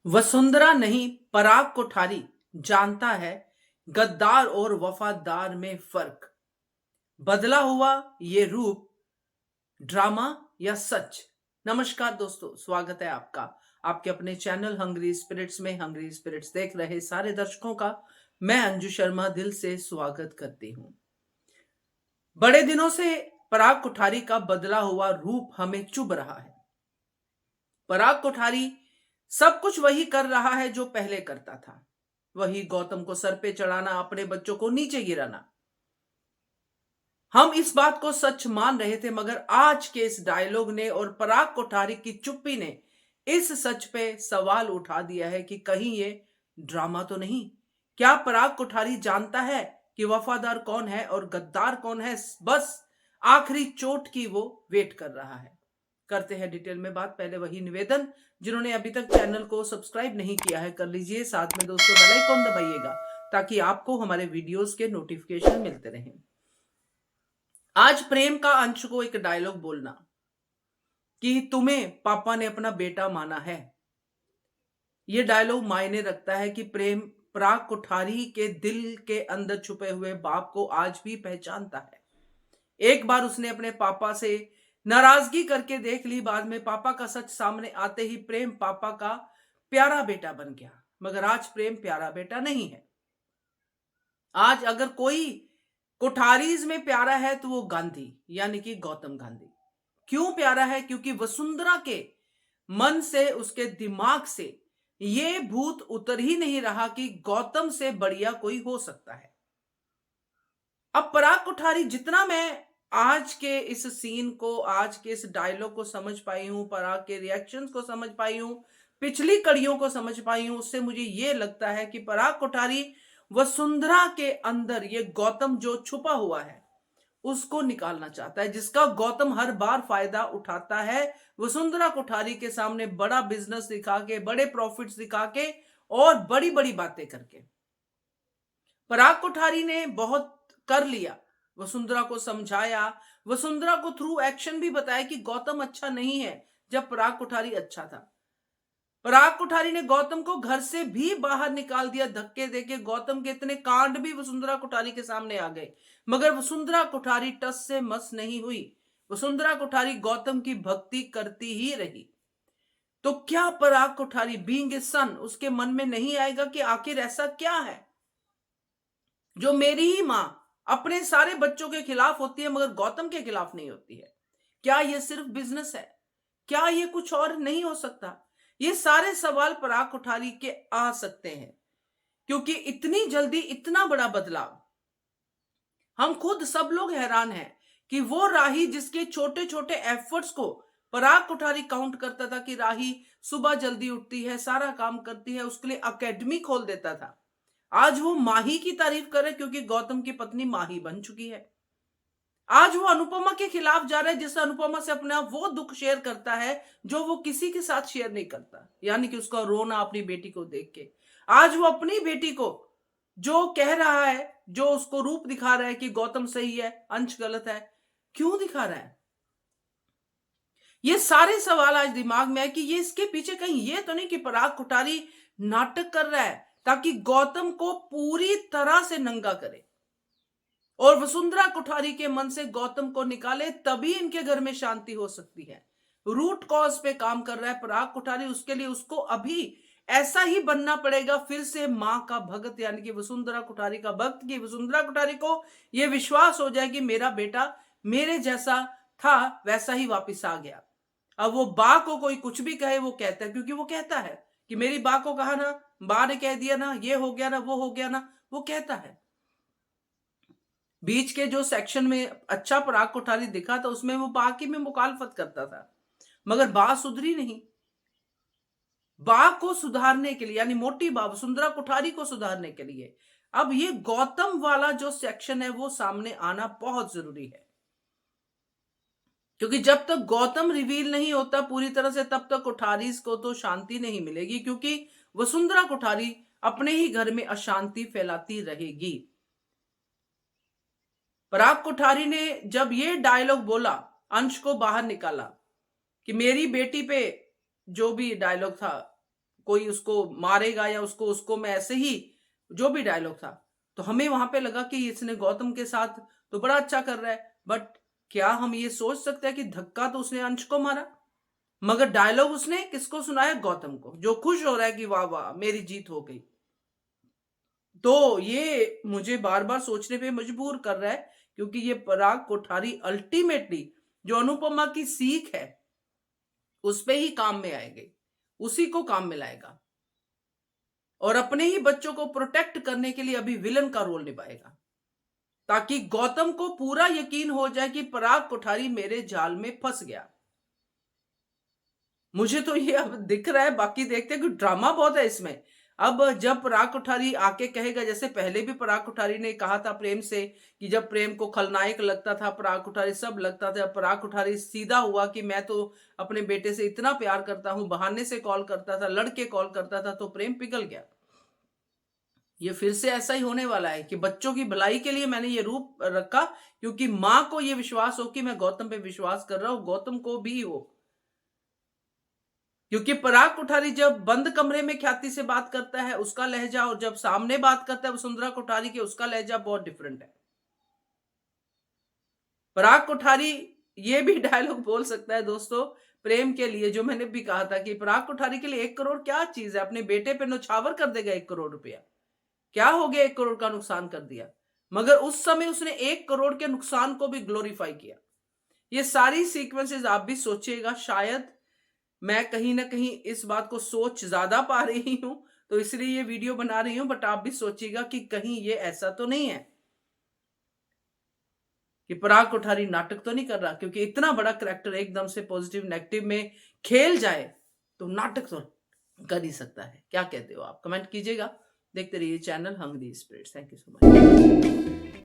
वसुंधरा नहीं, पराग कोठारी जानता है गद्दार और वफादार में फर्क। बदला हुआ ये रूप, ड्रामा या सच। नमस्कार दोस्तों, स्वागत है आपका आपके अपने चैनल हंग्री स्पिरिट्स में। हंग्री स्पिरिट्स देख रहे सारे दर्शकों का मैं अंजू शर्मा दिल से स्वागत करती हूं। बड़े दिनों से पराग कोठारी का बदला हुआ रूप हमें चुभ रहा है। पराग कोठारी सब कुछ वही कर रहा है जो पहले करता था। वही गौतम को सर पे चढ़ाना, अपने बच्चों को नीचे गिराना। हम इस बात को सच मान रहे थे, मगर आज के इस डायलॉग ने और पराग कोठारी की चुप्पी ने इस सच पे सवाल उठा दिया है कि कहीं ये ड्रामा तो नहीं। क्या पराग कोठारी जानता है कि वफादार कौन है और गद्दार कौन है? बस आखिरी चोट की वो वेट कर रहा है। करते हैं डिटेल में बात। पहले वही निवेदन, जिन्होंने अभी तक चैनल को सब्सक्राइब नहीं किया है कर लीजिए। साथ में दोस्तों बेल आइकन दबाइएगा ताकि आपको हमारे वीडियोस के नोटिफिकेशन मिलते रहें। आज प्रेम का अंश को एक डायलॉग बोलना कि तुम्हें पापा ने अपना बेटा माना है, यह डायलॉग मायने रखता है कि प्रेम पराग कोठारी के दिल के अंदर छुपे हुए बाप को आज भी पहचानता है। एक बार उसने अपने पापा से नाराजगी करके देख ली, बाद में पापा का सच सामने आते ही प्रेम पापा का प्यारा बेटा बन गया। मगर आज प्रेम प्यारा बेटा नहीं है। आज अगर कोई कोठारीज में प्यारा है तो वो गांधी यानी कि गौतम गांधी। क्यों प्यारा है? क्योंकि वसुंधरा के मन से, उसके दिमाग से ये भूत उतर ही नहीं रहा कि गौतम से बढ़िया कोई हो सकता है। अब पराग कोठारी, जितना मैं आज के इस सीन को, आज के इस डायलॉग को समझ पाई हूं, पराग के रिएक्शंस को समझ पाई हूं, पिछली कड़ियों को समझ पाई हूं, उससे मुझे यह लगता है कि पराग कोठारी वसुंधरा के अंदर ये गौतम जो छुपा हुआ है उसको निकालना चाहता है, जिसका गौतम हर बार फायदा उठाता है वसुंधरा कोठारी के सामने बड़ा बिजनेस दिखा के, बड़े प्रॉफिट्स दिखा के और बड़ी बड़ी बातें करके। पराग कोठारी ने बहुत कर लिया, वसुंधरा को समझाया, वसुंधरा को थ्रू एक्शन भी बताया कि गौतम अच्छा नहीं है जब पराग कोठारी अच्छा था। पराग कोठारी ने गौतम को घर से भी बाहर निकाल दिया धक्के देके। गौतम के इतने कांड भी वसुंधरा कोठारी के सामने आ गए, मगर वसुंधरा कोठारी टस से मस नहीं हुई। वसुंधरा कोठारी गौतम की भक्ति करती ही रही। तो क्या पराग कोठारी बीइंग ए सन, उसके मन में नहीं आएगा कि आखिर ऐसा क्या है जो मेरी ही मां अपने सारे बच्चों के खिलाफ होती है मगर गौतम के खिलाफ नहीं होती है? क्या यह सिर्फ बिजनेस है? क्या यह कुछ और नहीं हो सकता? ये सारे सवाल पराग कोठारी के आ सकते हैं, क्योंकि इतनी जल्दी इतना बड़ा बदलाव, हम खुद सब लोग हैरान हैं कि वो राही जिसके छोटे छोटे एफर्ट्स को पराग कोठारी काउंट करता था कि राही सुबह जल्दी उठती है, सारा काम करती है, उसके लिए अकेडमी खोल देता था, आज वो माही की तारीफ करे क्योंकि गौतम की पत्नी माही बन चुकी है। आज वो अनुपमा के खिलाफ जा रहा है, जिससे अनुपमा से अपना वो दुख शेयर करता है जो वो किसी के साथ शेयर नहीं करता, यानी कि उसका रोना अपनी बेटी को देख के। आज वो अपनी बेटी को जो कह रहा है, जो उसको रूप दिखा रहा है कि गौतम सही है, अंश गलत है, क्यों दिखा रहा है? ये सारे सवाल आज दिमाग में है कि ये इसके पीछे कहीं ये तो नहीं कि पराग कोठारी नाटक कर रहा है ताकि गौतम को पूरी तरह से नंगा करे और वसुंधरा कोठारी के मन से गौतम को निकाले, तभी इनके घर में शांति हो सकती है। रूट कॉज पे काम कर रहा है पराग कोठारी। उसके लिए उसको अभी ऐसा ही बनना पड़ेगा, फिर से मां का भक्त यानी कि वसुंधरा कोठारी का भक्त, की वसुंधरा कोठारी को यह विश्वास हो जाए कि मेरा बेटा मेरे जैसा था वैसा ही वापिस आ गया। अब वो बा को कोई कुछ भी कहे वो कहता है, क्योंकि वो कहता है कि मेरी बा को कहा ना, बा ने कह दिया ना, ये हो गया ना, वो हो गया ना, वो कहता है। बीच के जो सेक्शन में अच्छा पराग कोठारी दिखा था उसमें वो बाकी में मुखालफत करता था, मगर बा सुधरी नहीं। बा को सुधारने के लिए, यानी मोटी बा वसुंधरा कोठारी को सुधारने के लिए अब ये गौतम वाला जो सेक्शन है वो सामने आना बहुत जरूरी है, क्योंकि जब तक गौतम रिवील नहीं होता पूरी तरह से तब तक कोठारीज को तो शांति नहीं मिलेगी, क्योंकि वसुंधरा कोठारी अपने ही घर में अशांति फैलाती रहेगी। पराग कोठारी ने जब ये डायलॉग बोला, अंश को बाहर निकाला कि मेरी बेटी पे, जो भी डायलॉग था कोई उसको मारेगा या उसको उसको मैं ऐसे ही, जो भी डायलॉग था, तो हमें वहां पे लगा कि इसने गौतम के साथ तो बड़ा अच्छा कर रहा है, बट क्या हम ये सोच सकते हैं कि धक्का तो उसने अंश को मारा, मगर डायलॉग उसने किसको सुनाया? गौतम को, जो खुश हो रहा है कि वाह वाह मेरी जीत हो गई। तो ये मुझे बार बार सोचने पे मजबूर कर रहा है, क्योंकि ये पराग कोठारी अल्टीमेटली जो अनुपमा की सीख है उस पे ही काम में आएगी, उसी को काम में लाएगा और अपने ही बच्चों को प्रोटेक्ट करने के लिए अभी विलन का रोल निभाएगा, ताकि गौतम को पूरा यकीन हो जाए कि पराग कोठारी मेरे जाल में फंस गया। मुझे तो ये अब दिख रहा है, बाकी देखते हैं कि ड्रामा बहुत है इसमें। अब जब पराग कोठारी आके कहेगा, जैसे पहले भी पराग कोठारी ने कहा था प्रेम से कि जब प्रेम को खलनायक लगता था पराग कोठारी, सब लगता था, पराग कोठारी सीधा हुआ कि मैं तो अपने बेटे से इतना प्यार करता हूं, बहाने से कॉल करता था, लड़के कॉल करता था, तो प्रेम पिघल गया। ये फिर से ऐसा ही होने वाला है कि बच्चों की भलाई के लिए मैंने ये रूप रखा, क्योंकि मां को ये विश्वास हो कि मैं गौतम पे विश्वास कर रहा हूं, गौतम को भी हो। क्योंकि पराग कोठारी जब बंद कमरे में ख्याति से बात करता है उसका लहजा, और जब सामने बात करता है वसुंधरा कोठारी के, उसका लहजा बहुत डिफरेंट है। पराग कोठारी ये भी डायलॉग बोल सकता है दोस्तों प्रेम के लिए, जो मैंने भी कहा था कि पराग कोठारी के लिए 1 करोड़ क्या चीज है, अपने बेटे पे नौछावर कर देगा 1 करोड़ रुपया, क्या हो गया, 1 करोड़ का नुकसान कर दिया, मगर उस समय उसने 1 करोड़ के नुकसान को भी ग्लोरीफाई किया। ये सारी सीक्वेंसेस आप भी सोचिएगा, शायद मैं कहीं ना कहीं इस बात को सोच ज्यादा पा रही हूं, तो इसलिए ये वीडियो बना रही हूं, बट आप भी सोचिएगा कि कहीं ये ऐसा तो नहीं है कि पराग कोठारी नाटक तो नहीं कर रहा, क्योंकि इतना बड़ा करैक्टर एकदम से पॉजिटिव नेगेटिव में खेल जाए तो नाटक तो कर ही सकता है। क्या कहते हो आप? कमेंट कीजिएगा। देखते रहिए channel Hungry Spirits. Thank you so much.